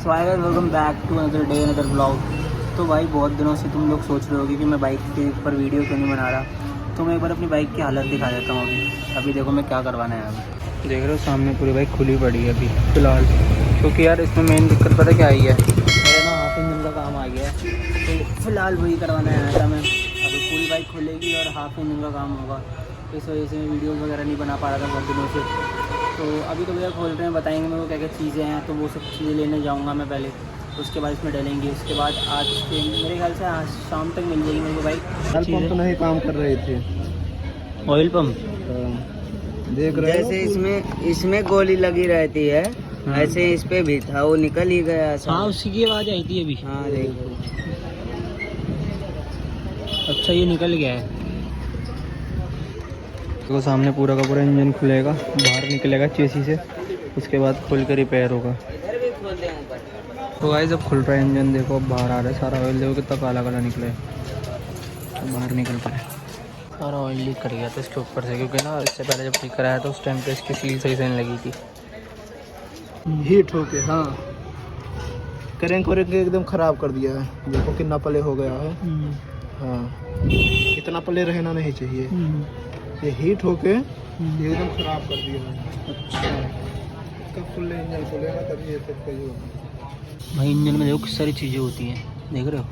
So hi guys, welcome back to another day another blog. तो भाई बहुत दिनों से तुम लोग सोच रहे होगे कि मैं बाइक के ऊपर वीडियो क्यों नहीं बना रहा। तो मैं एक बार अपनी बाइक की हालत दिखा देता हूँ। अभी देखो मैं क्या करवाना है। अभी देख रहे हो सामने पूरी बाइक खुली पड़ी है अभी फ़िलहाल, क्योंकि यार इसमें मेन दिक्कत पता क्या आई है, मेरा ना हाफ इंजन का काम आ गया है। तो फ़िलहाल वही करवाना आया था मैं। अभी पूरी बाइक खुलेगी और हाफ इंजन का काम होगा। इस वजह से मैं वीडियोज़ वगैरह नहीं बना पा रहा था बहुत दिनों से। तो अभी तो भैया खोल रहे हैं, बताएंगे मेरे को क्या क्या चीज़ें हैं। तो वो सब चीज़ें लेने जाऊंगा मैं पहले, उसके बाद इसमें डालेंगे। उसके बाद आज के मेरे ख्याल से आज शाम तक मिल जाएगी मेरे को बाइक। ऑयल पंप तो नहीं काम कर रहे थे। ऑयल पम्प देख रहे हो, जैसे इसमें गोली लगी रहती है, हाँ। ऐसे इस पे भी था, वो निकल ही गया। हाँ उसी की आवाज़ आई थी अभी। हाँ देखो, अच्छा ये निकल गया है। तो सामने पूरा का पूरा इंजन खुलेगा, बाहर निकलेगा चेसी से, उसके बाद खुल कर रिपेयर होगा। इधर भी खोल दे ऊपर। तो गाइस जब खुल रहा है इंजन, देखो अब बाहर आ रहा है सारा ऑयल। देखो कितना काला काला निकला है, तो बाहर निकल पाए। सारा ऑयल लीक कर गया था इसके ऊपर से, क्योंकि ना इससे पहले जब ठीक कराया था उस टाइम पे इसकी सील सही से नहीं लगी थी। हीट होके हाँ करेंट के एकदम खराब कर दिया है। देखो कितना पले हो गया है। हाँ, इतना पले रहना नहीं चाहिए। ये हीट होके ये एकदम खराब कर दिया है। अच्छा इसका फुल इंजन खुलेगा तभी ये सब सही होगा। भाई इंजन में देखो किस सारी चीज़ें होती हैं, देख रहे हो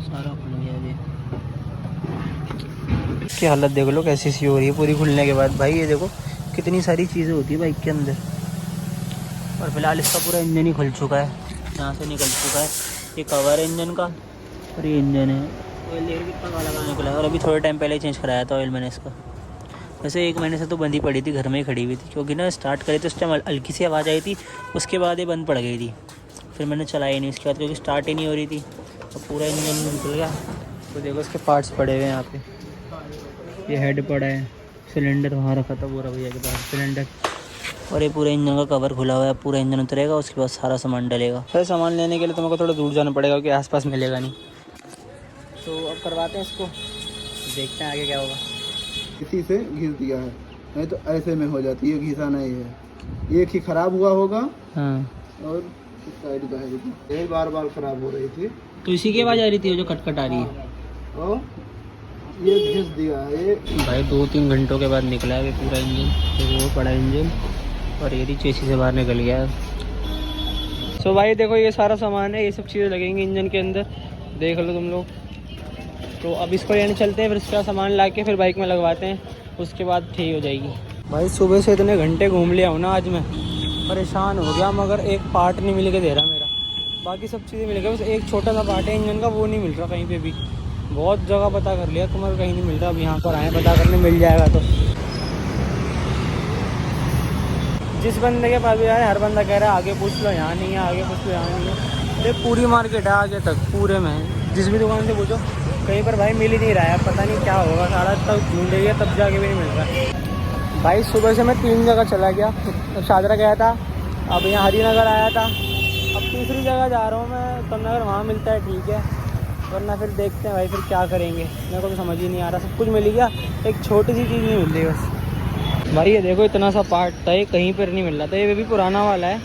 सारा खुल गया ये। इसकी हालत देख लो कैसी सी हो रही है पूरी खुलने के बाद। भाई ये देखो कितनी सारी चीज़ें होती है बाइक के अंदर। और फिलहाल इसका पूरा इंजन ही खुल चुका है, यहाँ से निकल चुका है। ये कवर है इंजन का और ये इंजन है। ऑयल देख कितना काला काला निकला है। और अभी थोड़े टाइम पहले चेंज कराया था ऑयल मैंने इसका। वैसे 1 महीने से तो बंद ही पड़ी थी, घर में ही खड़ी हुई थी, क्योंकि ना स्टार्ट करी तो उस टाइम हल्की सी आवाज़ आई थी, उसके बाद ये बंद पड़ गई थी। फिर मैंने चलाई नहीं उसके बाद, क्योंकि स्टार्ट ही नहीं हो रही थी। तो पूरा इंजन निकल गया। तो देखो इसके पार्ट्स पड़े हुए हैं यहाँ पे। ये हेड पड़ा है, सिलेंडर वहाँ रखा था पूरा भैया के पास सिलेंडर। और ये पूरे इंजन का कवर खुला हुआ है। पूरा इंजन उतरेगा, उसके बाद सारा सामान डलेगा। फिर सामान लेने के लिए तुमको थोड़ा दूर जाना पड़ेगा, क्योंकि आसपास मिलेगा नहीं। तो अब करवाते हैं इसको, देखते हैं आगे क्या होगा। इसी से घिस दिया है, नहीं तो ऐसे में हो जाती है। घिसा नहीं है, एक ही खराब हुआ होगा। हाँ और इस साइड का है, ये बार बार खराब हो रही थी। तो इसी की आवाज़ आ रही थी जो कटकट आ रही है। और ये घिस दिया है ये। भाई 2-3 घंटों के बाद निकला है ये पूरा इंजन। तो वो पड़ा इंजन और ये चेसी से बाहर निकल गया है। सो भाई देखो ये सारा सामान है, ये सब चीज़ें लगेंगी इंजन के अंदर, देख लो तुम लोग। तो अब इसको लेने चलते हैं, फिर इसका सामान ला के फिर बाइक में लगवाते हैं, उसके बाद ठीक हो जाएगी। भाई सुबह से इतने घंटे घूम लिया हूँ ना आज मैं, परेशान हो गया, मगर एक पार्ट नहीं मिल के दे रहा मेरा। बाकी सब चीज़ें मिल गई, बस एक छोटा सा पार्ट है इंजन का, वो नहीं मिल रहा कहीं पे भी। बहुत जगह पता कर लिया तुम्हारा, कहीं नहीं मिल रहा। अब यहाँ पर आए पता करने, मिल जाएगा। तो जिस बंदे के पास भी आए हर बंदा कह रहा है आगे पूछ लो, यहाँ नहीं है, आगे पूछ लो, यहाँ नहीं है। अरे पूरी मार्केट है आगे तक पूरे में, जिस भी दुकान से पूछो कहीं पर भाई मिल ही नहीं रहा है। पता नहीं क्या होगा, सारा तक ढूंढेगा तब जाके भी नहीं मिल रहा। भाई सुबह से मैं 3 जगह चला गया। शादरा गया था, अब यहाँ हरिनगर आया था, अब तीसरी जगह जा रहा हूँ मैं तमनगर। वहाँ मिलता है ठीक है, वरना फिर देखते हैं भाई फिर क्या करेंगे। मेरे को तो समझ ही नहीं आ रहा। सब कुछ मिल गया, एक छोटी सी चीज़ नहीं मिल रही बस। भाई ये देखो इतना सा पार्ट था, ये कहीं पर नहीं मिल रहा था। ये भी पुराना वाला है,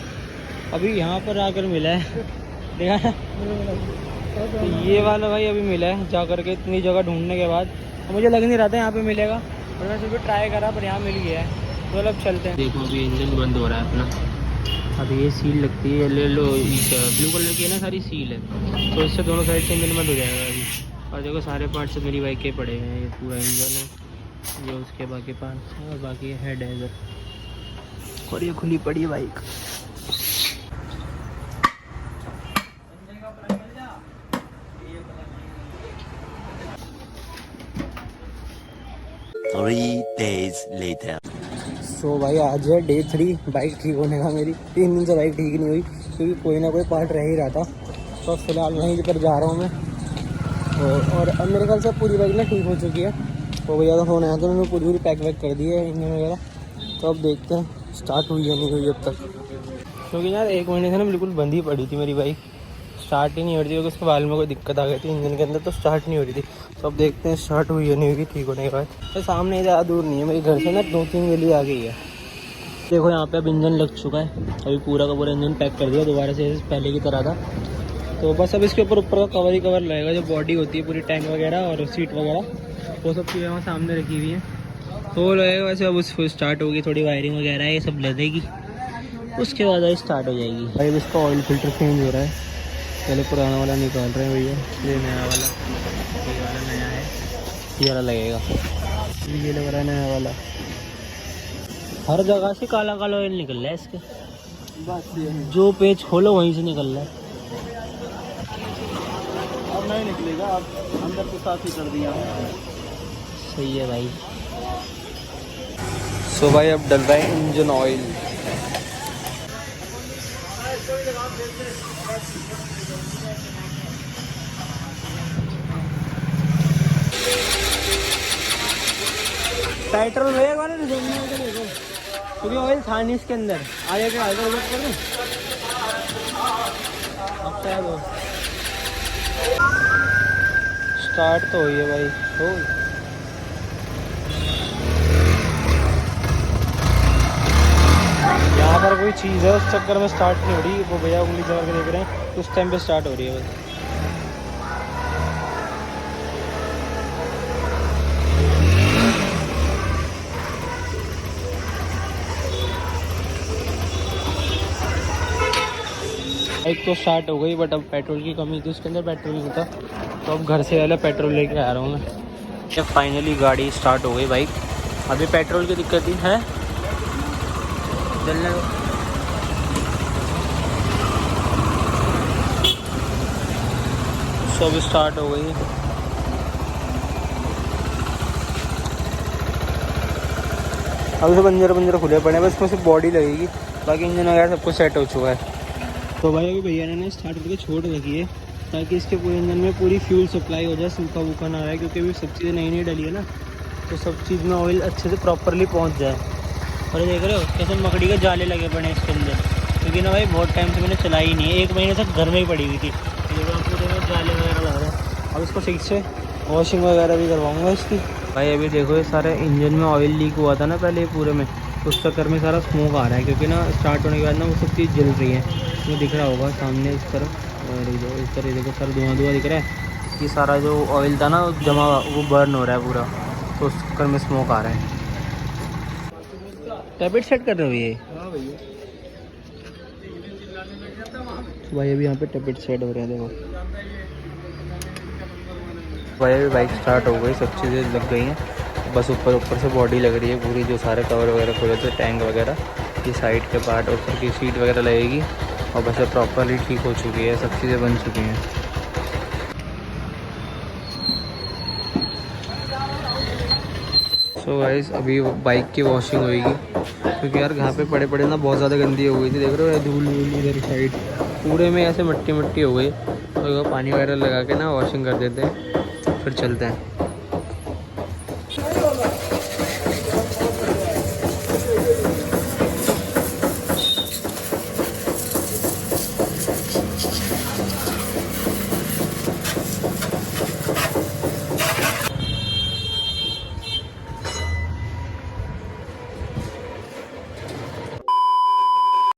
अभी यहाँ पर आकर मिला है, देखा। तो ये वाला भाई अभी मिला है जा करके, इतनी जगह ढूंढने के बाद। तो मुझे लग नहीं रहा था यहाँ पे मिलेगा, और मैं फिर भी ट्राई करा, पर यहाँ मिल गया है। तो अब चलते हैं। देखो अभी इंजन बंद हो रहा है अपना। अभी ये सील लगती है, ले लो, ब्लू कलर की है ना सारी सील है, तो इससे दोनों साइड से इंजन बंद हो जाएगा अभी। और देखो सारे पार्ट्स मेरी बाइक के पड़े हुए हैं। ये पूरा इंजन है, ये उसके बाकी पार्ट्स हैं, और बाकी हेड है इधर, और ये खुली पड़ी है बाइक। सो भाई आज है डे 3 बाइक ठीक होने का मेरी। 3 दिन से बाइक ठीक नहीं हुई, क्योंकि कोई ना कोई पार्ट रह ही रहा था। तो फिलहाल वहीं पर जा रहा हूँ मैं। और अब मेरे ख्याल से पूरी बाइक ना ठीक हो चुकी है। तो भैया का फ़ोन आया तो मैंने पूरी पैक वैक कर दी है इंजन वगैरह। तो अब देखते हैं स्टार्ट हुई या नहीं हुई अब तक, क्योंकि यार 1 महीने से ना बिल्कुल बंद ही पड़ी थी मेरी बाइक, स्टार्ट ही नहीं हो रही थी, क्योंकि उसके बाल में कोई दिक्कत आ गई थी इंजन के अंदर, तो स्टार्ट नहीं हो रही थी। तो अब देखते हैं स्टार्ट हुई या नहीं हुई ठीक होने के बाद। तो सामने ज़्यादा दूर नहीं है मेरे घर से ना, 2-3 गली आ गई है। देखो यहाँ पे अब इंजन लग चुका है, अभी पूरा का पूरा इंजन पैक कर दिया दोबारा से पहले की तरह था। तो बस अब इसके ऊपर का कवर ही कवर लगेगा, जो बॉडी होती है पूरी टैंक वगैरह और सीट वगैरह वो सब चीज़ें वहाँ सामने रखी हुई हैं, तो वो लगेगा। वैसे अब उस स्टार्ट होगी, थोड़ी वायरिंग वगैरह ये सब लगेगी, उसके बाद स्टार्ट हो जाएगी। भाई इसका ऑयल फिल्टर चेंज हो रहा है, पहले पुराना वाला निकाल रहे हैं भैया, ये नया वाला, ये वाला नया है, ये वाला लगेगा, ये लग रहा है नया वाला। हर जगह से काला काला ऑयल निकल रहा है इसके, जो पेज खोलो वहीं से निकल रहा है। अब नहीं निकलेगा, अब अंदर के साथ ही कर दिया। सही है भाई। सो भाई अब डल रहा है इंजन ऑयल। पेट्रोल भैया देखो, क्योंकि ऑयल था नहीं इसके अंदर, आगे के आगे उलट कर दूं। अब क्या वो स्टार्ट तो हुई है भाई, हो यहाँ पर कोई चीज़ है उस चक्कर में स्टार्ट नहीं हो रही, वो भैया उंगली चला के देख रहे हैं, उस टाइम पे स्टार्ट हो रही है बस। बाइक तो स्टार्ट हो गई, बट अब पेट्रोल की कमी थी उसके अंदर, पेट्रोल नहीं था, तो अब घर से पहले पेट्रोल लेके आ रहा हूँ मैं। जब फाइनली गाड़ी स्टार्ट हो गई बाइक, अभी पेट्रोल की दिक्कत ही है, जलने दो। सब स्टार्ट हो गई, अभी तो बंजर खुले पड़े हैं, बस इसमें सिर्फ बॉडी लगेगी, बाकी इंजन वगैरह सब कुछ सेट हो चुका है। तो भाई अभी भैया ने स्टार्ट करके छोड़ रखी है, ताकि इसके पूरे इंजन में पूरी फ्यूल सप्लाई हो जाए, सूखा वूखा ना आए, क्योंकि अभी सब चीज़ें नई डली है ना, तो सब चीज़ में ऑयल अच्छे से प्रॉपरली पहुंच जाए। और देख रहे हो कैसे मकड़ी के जाले लगे पड़े हैं इसके अंदर, क्योंकि ना भाई बहुत टाइम से मैंने चलाई ही नहीं है, 1 महीने तक घर में ही पड़ी हुई थी, पूरे में जाले वगैरह लग रहे हैं। अब इसको ठीक से वॉशिंग वगैरह भी करवाऊँगा इसकी। भाई अभी देखो ये सारे इंजन में ऑयल लीक हुआ था ना पहले पूरे में, उस चक्कर में सारा स्मोक आ रहा है, क्योंकि ना स्टार्ट होने के बाद ना वो सब चीज़ जल रही है, वो दिख रहा होगा सामने इस तरफ, और इस तरह देखो सारा धुआं दिख रहा है, ये सारा जो ऑयल था ना जमा वो बर्न हो रहा है पूरा, तो उस चक्कर में स्मोक आ रहा है। टैबलेट सेट कर रहे हो ये? हाँ भैया। तो भाई अभी यहाँ पे टैबलेट सेट हो रहे हैं, देखो भाई अभी बाइक स्टार्ट हो गई, सब चीज़ें लग गई हैं, बस ऊपर से बॉडी लग रही है पूरी, जो सारे कवर वगैरह खोले थे, टैंक वगैरह, ये साइड के पार्ट, ऊपर की सीट वगैरह लगेगी, और बस प्रॉपरली ठीक हो चुकी है, सब चीज़ें बन चुकी हैं। सो गाइस अभी बाइक की वॉशिंग होएगी, क्योंकि यार यहाँ पे पड़े ना बहुत ज़्यादा गंदी हो गई थी, देख रहे हो धूल वूल इधर साइड पूरे में ऐसे मट्टी हो गई, तो पानी वगैरह लगा के ना वॉशिंग कर देते हैं, फिर चलते हैं।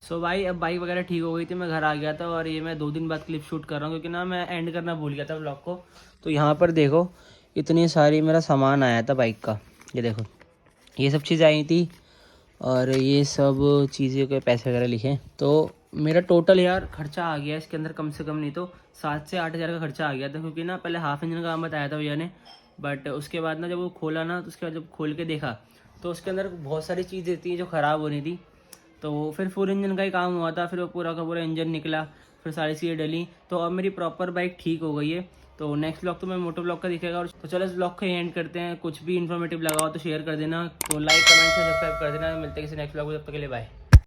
सो भाई अब बाइक वगैरह ठीक हो गई थी, मैं घर आ गया था, और ये मैं 2 दिन बाद क्लिप शूट कर रहा हूँ, क्योंकि ना मैं एंड करना भूल गया था व्लॉग को। तो यहाँ पर देखो इतनी सारी मेरा सामान आया था बाइक का, ये देखो ये सब चीज़ें आई थी, और ये सब चीज़ें के पैसे वगैरह लिखे, तो मेरा टोटल यार खर्चा आ गया इसके अंदर, कम से कम नहीं तो 7 से 8 हज़ार का खर्चा आ गया था, क्योंकि ना पहले हाफ इंजन का काम बताया था भैया ने, बट उसके बाद ना जब वो खोला ना, तो उसके बाद जब खोल के देखा तो उसके अंदर बहुत सारी चीज़ें थी जो ख़राब हो रही थी, तो फिर फुल इंजन का ही काम हुआ था, फिर वो पूरा का पूरा इंजन निकला, फिर सारी चीज़ें डली, तो अब मेरी प्रॉपर बाइक ठीक हो गई है। तो नेक्स्ट ब्लॉग तो मैं मोटो ब्लॉग का दिखेगा, और तो चलो इस ब्लॉग का ही एंड करते हैं। कुछ भी इन्फॉर्मेटिव लगा हो तो शेयर कर देना, तो लाइक कमेंट से सब्सक्राइब कर देना। मिलते हैं किसी नेक्स्ट ब्लॉग में, तब तक के लिए बाय।